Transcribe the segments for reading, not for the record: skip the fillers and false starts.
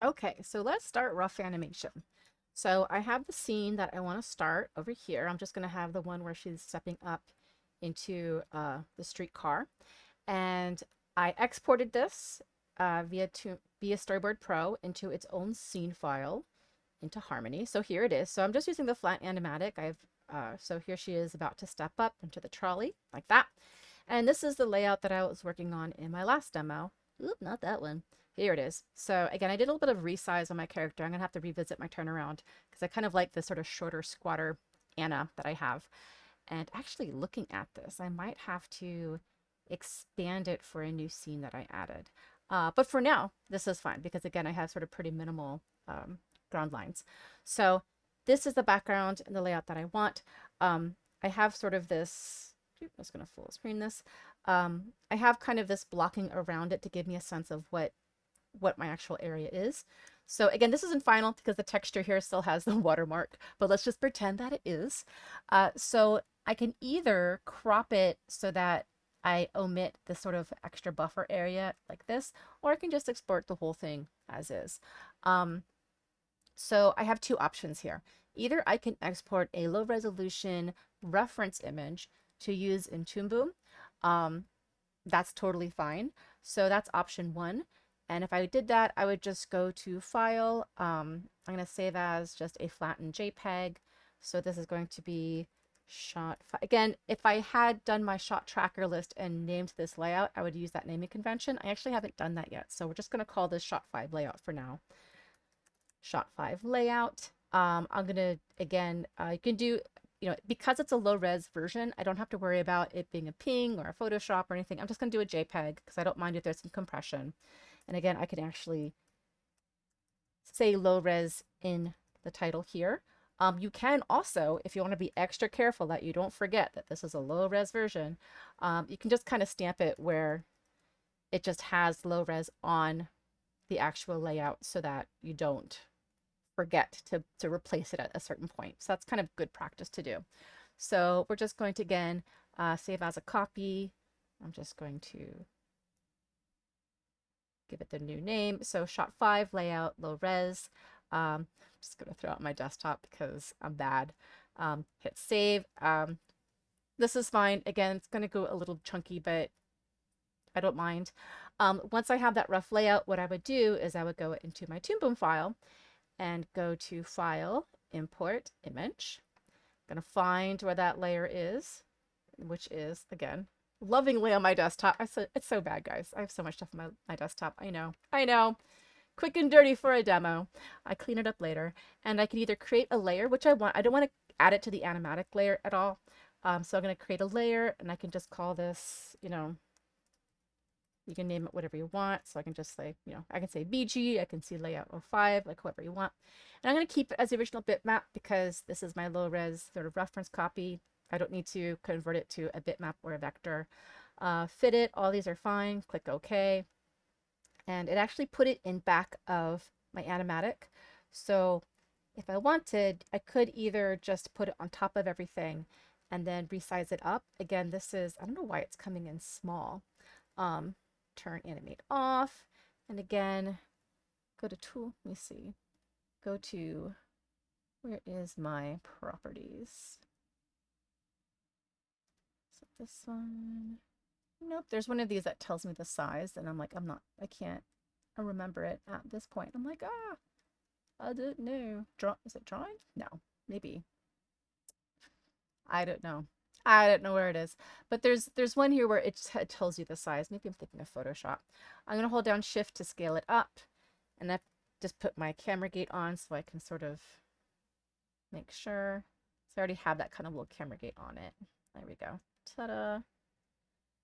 Okay, so let's start rough animation. So I have the scene that I want to start over here. I'm just going to have the one where she's stepping up into the streetcar. And I exported this via Storyboard Pro into its own scene file into Harmony. So here it is. So I'm just using the flat animatic. So here she is about to step up into the trolley like that. And this is the layout that I was working on in my last demo. Oop, not that one. Here it is. So again, I did a little bit of resize on my character. I'm gonna have to revisit my turnaround because I kind of like the sort of shorter squatter Anna that I have. And actually looking at this, I might have to expand it for a new scene that I added. But for now, this is fine because again, I have sort of pretty minimal ground lines. So this is the background and the layout that I want. I have sort of this, I'm just going to full screen this. I have kind of this blocking around it to give me a sense of what my actual area is. So again, this isn't final because the texture here still has the watermark, but let's just pretend that it is. So I can either crop it so that I omit this sort of extra buffer area like this, or I can just export the whole thing as is. So I have two options here. Either I can export a low resolution reference image to use in Toon Boom. Um, that's totally fine. So that's option one. And if I did that, I would just go to File. I'm going to save as just a flattened JPEG. So this is going to be again, if I had done my shot tracker list and named this layout, I would use that naming convention. I actually haven't done that yet. So we're just going to call this shot 5 layout for now. Shot 5 layout. I'm going to, again, you can do, because it's a low res version, I don't have to worry about it being a ping or a Photoshop or anything. I'm just going to do a JPEG because I don't mind if there's some compression. And again, I can actually say low res in the title here. You can also, if you want to be extra careful that you don't forget that this is a low res version, you can just kind of stamp it where it just has low res on the actual layout so that you don't forget to replace it at a certain point. So that's kind of good practice to do. So we're just going to, again, save as a copy. I'm just going to give it the new name. So shot 5 layout, low res. I'm just going to throw out my desktop because I'm bad. Hit save. This is fine. Again, it's going to go a little chunky, but I don't mind. Once I have that rough layout, what I would do is I would go into my Toon Boom file and go to File, Import, Image. I'm going to find where that layer is, which is, again, lovingly on my desktop. It's so bad, guys. I have so much stuff on my desktop. I know. I know. Quick and dirty for a demo. I clean it up later. And I can either create a layer, which I want. I don't want to add it to the animatic layer at all. So I'm going to create a layer, and I can just call this, you can name it whatever you want. So I can just say, I can say BG, I can see layout 05, like whoever you want. And I'm going to keep it as the original bitmap because this is my low res sort of reference copy. I don't need to convert it to a bitmap or a vector. Fit it, all these are fine. Click OK. And it actually put it in back of my animatic. So if I wanted, I could either just put it on top of everything and then resize it up. Again, this is, I don't know why it's coming in small. Turn animate off. And again, go to tool, let me see. Go to, where is my properties? So this one, nope, there's one of these that tells me the size and I'm like, I can't remember it at this point. I'm like, I don't know. Is it drawing? No, maybe. I don't know. I don't know where it is. But there's one here where it tells you the size. Maybe I'm thinking of Photoshop. I'm going to hold down Shift to scale it up. And I've just put my camera gate on so I can sort of make sure. So I already have that kind of little camera gate on it. There we go. Ta-da.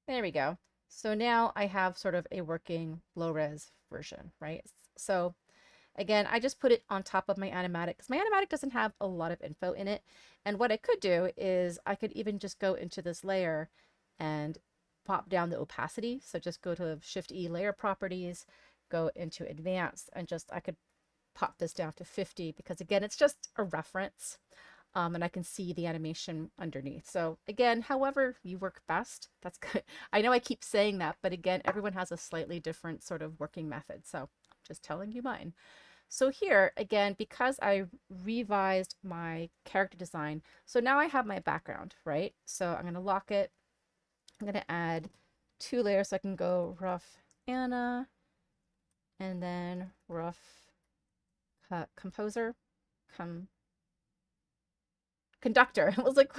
There we go. So now I have sort of a working low-res version, right? So again, I just put it on top of my animatic because my animatic doesn't have a lot of info in it. And what I could do is I could even just go into this layer and pop down the opacity. So just go to Shift E layer properties, go into advanced, and I could pop this down to 50 because again, it's just a reference. And I can see the animation underneath. So again, however you work best, that's good. I know I keep saying that, but again, everyone has a slightly different sort of working method. So just telling you mine. So here, again, because I revised my character design, so now I have my background, right? So I'm going to lock it. I'm going to add 2 layers so I can go rough Anna and then rough composer, conductor. I was like,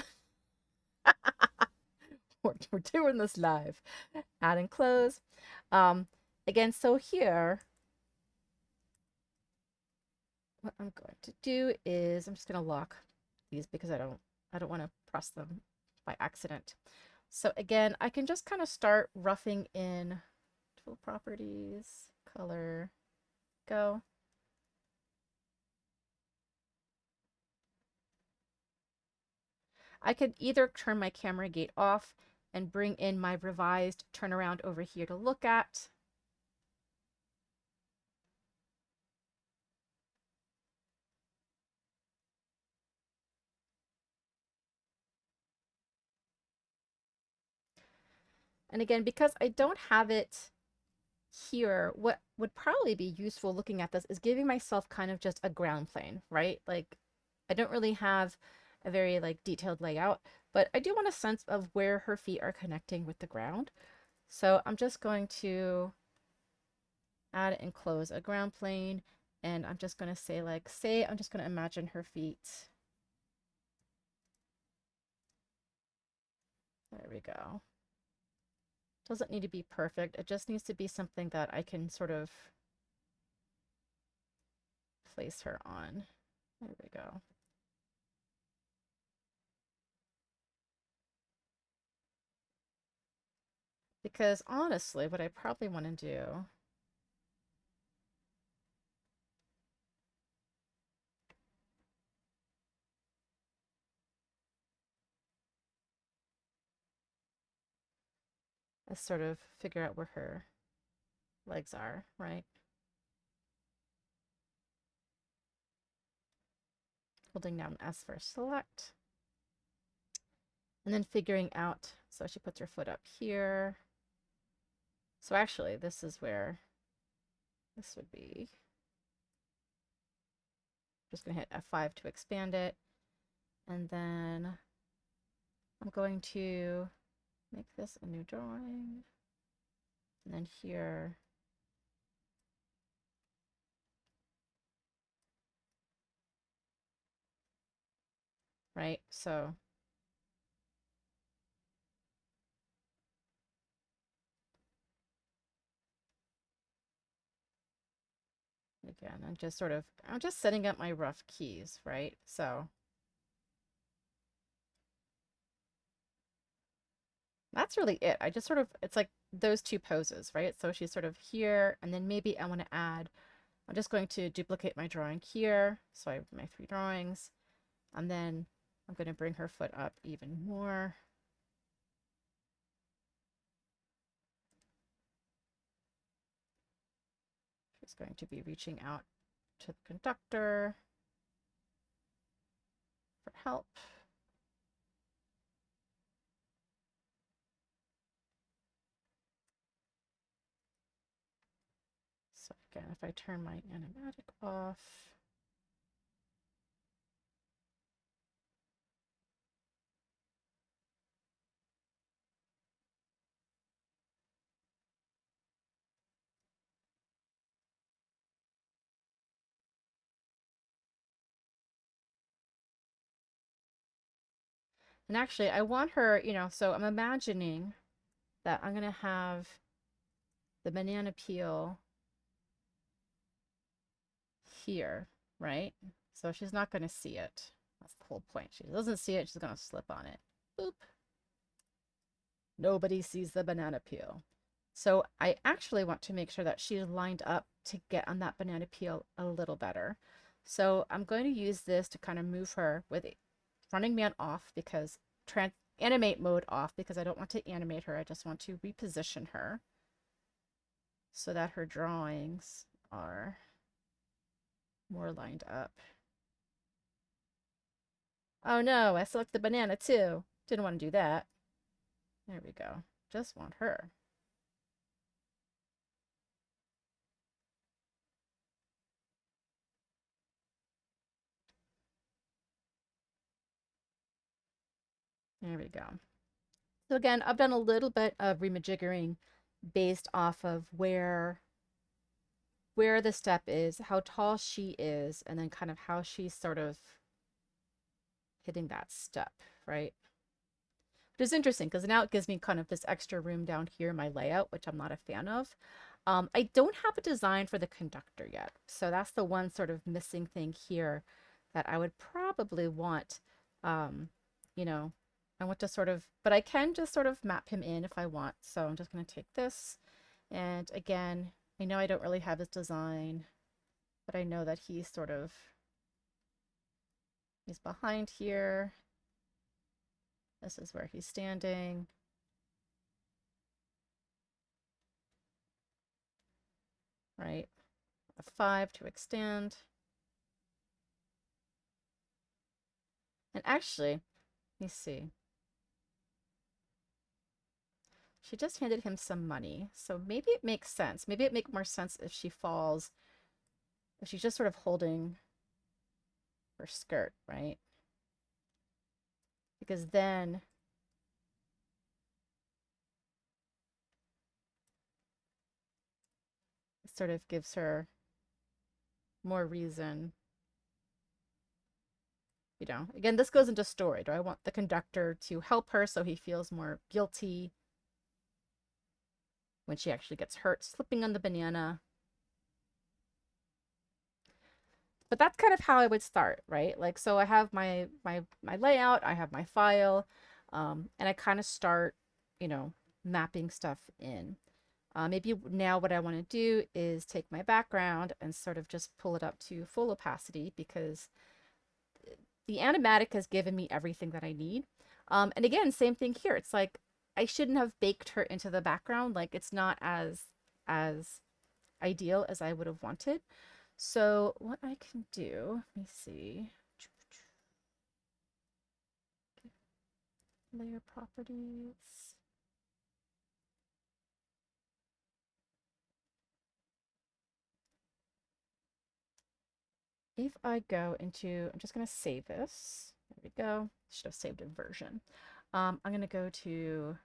we're doing this live. Add and close. Again, so here, what I'm going to do is I'm just going to lock these because I don't want to press them by accident. So again, I can just kind of start roughing in tool properties, color, go. I could either turn my camera gate off and bring in my revised turnaround over here to look at. And again, because I don't have it here, what would probably be useful looking at this is giving myself kind of just a ground plane, right? Like I don't really have a very like detailed layout, but I do want a sense of where her feet are connecting with the ground. So I'm just going to add and close a ground plane, and I'm just going to say like, I'm just going to imagine her feet. There we go. Doesn't need to be perfect. It just needs to be something that I can sort of place her on. There we go. Because honestly, what I probably want to do is sort of figure out where her legs are, right? Holding down S for select. And then figuring out, so she puts her foot up here. So actually, this is where this would be. Just going to hit F5 to expand it. And then I'm going to make this a new drawing. And then here, right? So again, I'm just setting up my rough keys, right? So that's really it. I just sort of, it's like those two poses, right? So she's sort of here, and then maybe I want to add, I'm just going to duplicate my drawing here. So I have my 3 drawings, and then I'm going to bring her foot up even more. She's going to be reaching out to the conductor for help. So again, if I turn my animatic off, and actually I want her, so I'm imagining that I'm going to have the banana peel here, right? So she's not going to see it. That's the whole point. She doesn't see it, she's going to slip on it. Boop. Nobody sees the banana peel. So I actually want to make sure that she's lined up to get on that banana peel a little better. So I'm going to use this to kind of move her with running man off, because animate mode off, because I don't want to animate her. I just want to reposition her so that her drawings are more lined up. Oh no, I selected the banana too. Didn't want to do that. There we go. Just want her. There we go. So again, I've done a little bit of remajiggering based off of where the step is, how tall she is, and then kind of how she's sort of hitting that step, right? Which is interesting because now it gives me kind of this extra room down here in my layout, which I'm not a fan of. I don't have a design for the conductor yet. So that's the one sort of missing thing here that I would probably want, you know, I want to sort of, but I can just sort of map him in if I want. So I'm just going to take this. And again, I know I don't really have his design, but I know that he's behind here. This is where he's standing. Right? A 5 to extend. And actually, let me see. She just handed him some money, so maybe it makes sense. Maybe it makes more sense if she falls, if she's just sort of holding her skirt, right? Because then it sort of gives her more reason. You know, again, this goes into story. Do I want the conductor to help her so he feels more guilty when she actually gets hurt slipping on the banana? But that's kind of how I would start, right? Like, so I have my layout, I have my file, and I kind of start, you know, mapping stuff in. Maybe now what I want to do is take my background and sort of just pull it up to full opacity because the animatic has given me everything that I need. And again, same thing here. It's like I shouldn't have baked her into the background. Like it's not as ideal as I would have wanted. So what I can do, let me see. Layer properties. If I go into, I'm just going to save this. There we go. Should have saved a version. I'm going to go to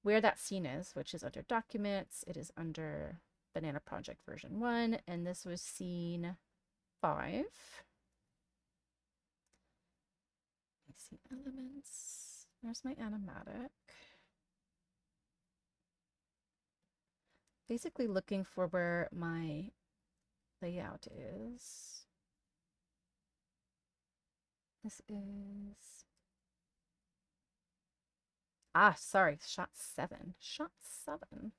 where that scene is, which is under documents. It is under Banana Project version 1, and this was scene 5. I see elements. There's my animatic. Basically looking for where my layout is. This is... Ah, sorry, shot 7. Shot 7.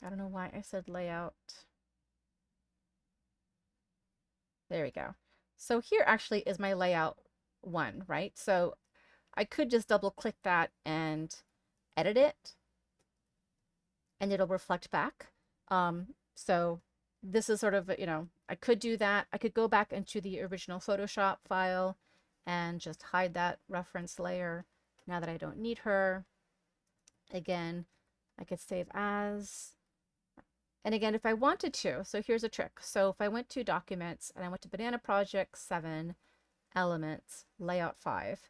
I don't know why I said layout. There we go. So here actually is my layout 1, right? So I could just double click that and edit it and it'll reflect back. So this is sort of, you know, I could do that. I could go back into the original Photoshop file and just hide that reference layer now that I don't need her. Again, I could save as. And again, if I wanted to, so here's a trick. So if I went to Documents and I went to Banana Project 7, Elements, Layout 5,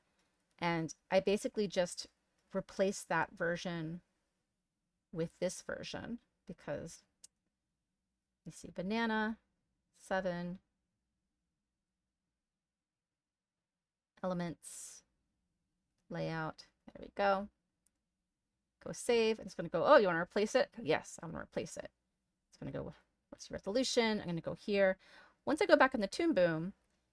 and I basically just replace that version with this version because you see Banana 7, Elements, Layout, there we go. Go save. It's going to go, oh, you want to replace it? Yes, I want to replace it. It's going to go, what's the resolution? I'm going to go here. Once I go back in the Toon Boom,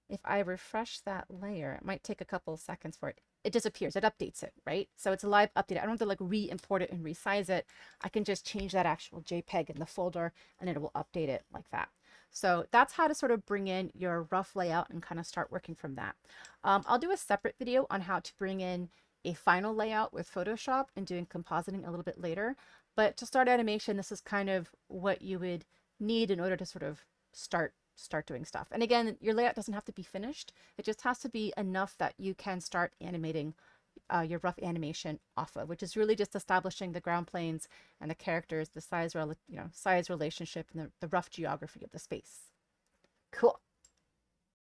if I refresh that layer, it might take a couple of seconds for it. It disappears. It updates it, right? So it's a live update. I don't have to like re-import it and resize it. I can just change that actual JPEG in the folder and it will update it like that. So that's how to sort of bring in your rough layout and kind of start working from that. I'll do a separate video on how to bring in a final layout with Photoshop and doing compositing a little bit later. But to start animation, this is kind of what you would need in order to sort of start doing stuff. And again, your layout doesn't have to be finished. It just has to be enough that you can start animating your rough animation off of, which is really just establishing the ground planes and the characters, the size relationship, and the rough geography of the space. Cool.